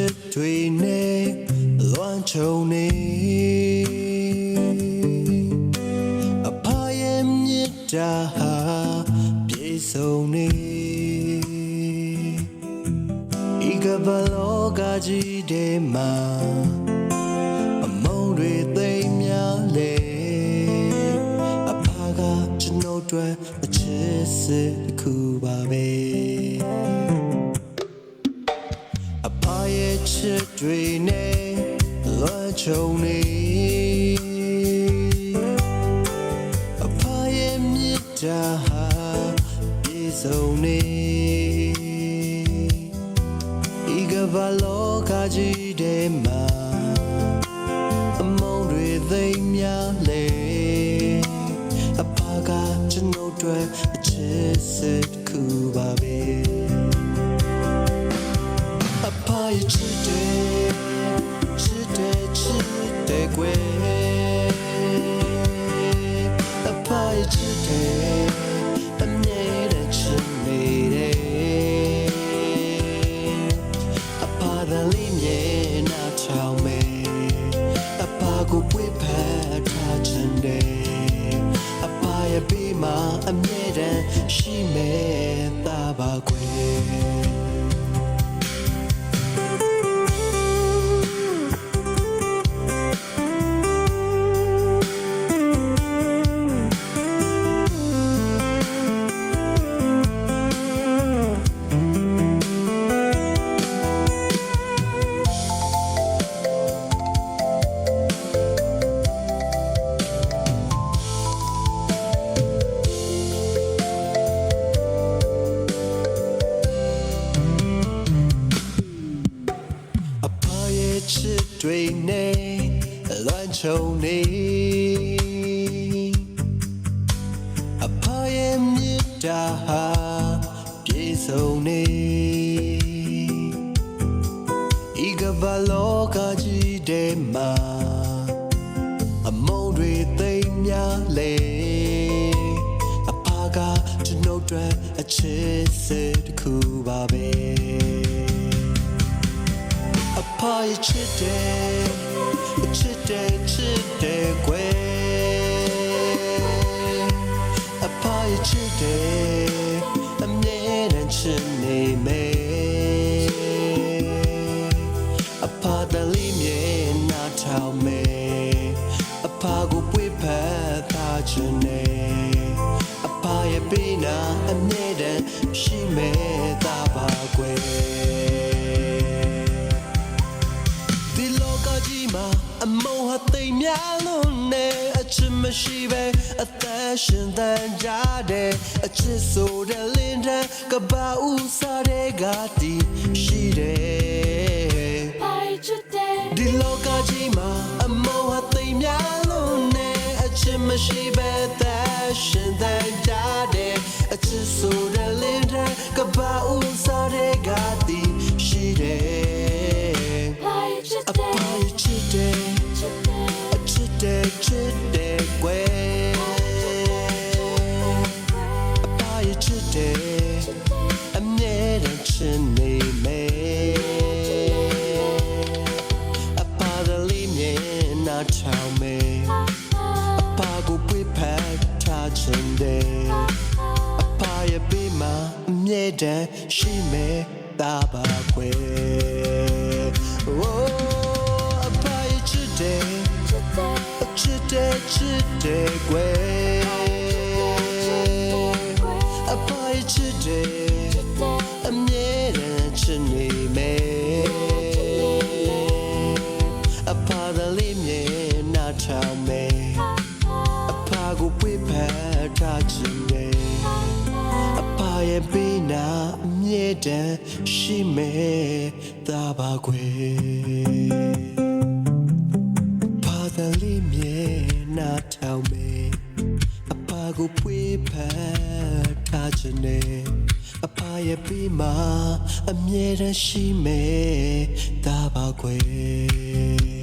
စ်တွေနဲ့လွမ်းချုံနေအဖရဲ့မြစ်တာဟာပြေဆုံးနေဤကဘာလောကကြီးထဲမှာအမုန်းတွေသိမ်းများလေအဖကကျွန်ုပ်တို့အချစ်စစ်တစ်ခုပါပဲအဖရဲ့ချစ်တွေနဲ့လွမ်းချုံနေအဖရဲ့မြစ်တာဟာပြေဆုံးနေဤကဘာလောကကြီးထဲမှာအမုန်းတွေသိမ်းများလေအဖကကျွန်ုပ်တို့အချစ်စစ်တစ်ခုပါပဲအဖရဲ့ချစ်တဲ့ကွယ်အဖရဲ့ချစ်တဲ့အမြဲတမ်းချစ်နေတယ်အဖသာလေးမြဲနာချောင်းမယ်အဖကိုပွေဖက်ထားခြင်းတယ်အဖရဲ့ဘေးမှာအမြဲတမ်းရှိမယ်သာပါကွယ်ချစ်တွေနဲ့လွမ်းချုံနေအဖရဲ့မြစ်တာဟာပြေဆုံးနေဤကဘာလောကကြီးထဲမှာအမုန်းတွေသိမ်းများလေအဖကကျွန်ုပ်တို့အချစ်စစ်တစ်ခုပါပဲအဖရဲ့ချစ်တဲ့ကွယ်အဖရဲ့ချစ်တဲ့အမြဲတမ်းချစ်နေမယ်အဖသာလေးမြဲနာထောင်မယ်အဖကိုပွေဖက်သားခြင်းနဲ့အဖရဲ့ပေးနာအမြဲတမ်းရှိမယ်သာပါကွယ်အမုန်းဟာသိမ်းများလို့နဲ့အချစ်မရှိပဲအသက်ရှင်သန်ကြတဲ့အချစ်ဆိုတဲ့လင်းတန်းကဘာဦးစားတဲ့ကတည်ရှိတယ်ဒီလောကကြီးမှာအမုန်းဟာသိမ်းများလို့နဲ့အချစ်မရှိပဲအသက်ရှင်သန်ကြတဲ့အချစ်ဆိုတဲ့လင်းတန်းကဘာဦးစားတဲ့ကတည်ရှိတယ်အဖရဲ့ချစ်တဲ့ကွယ်အဖရဲ့ချစ်တဲ့အမြဲတမ်းချစ်နေမယ်အဖသာလေးမြဲနာထောင်မယ်အဖကိုပွေဖက်ထားခြင်းတဲ့အဖရဲ့ဘေးမှာအမြဲတမ်းရှိမယ်သာပါကွယ်ချစ်တဲ့ကွယ်အဖရဲ့ချစ်တဲ့အမြဲတမ်းချစ်နေမယ်အဖသာလေးမြဲနာထောင်မယ်အဖကိုပွေဖက်ထားခြင်းတဲ့အဖရဲ့ပေးနာအမြဲတမ်းရှိမယ်သာပါကွယ်သာလေးမြဲနာထောင်မယ်အဖကိုပွေဖက်ထားခြင်းနဲ့အဖရဲ့ပေးမှာအမြဲတမ်းရှိမယ်သာပါကွယ်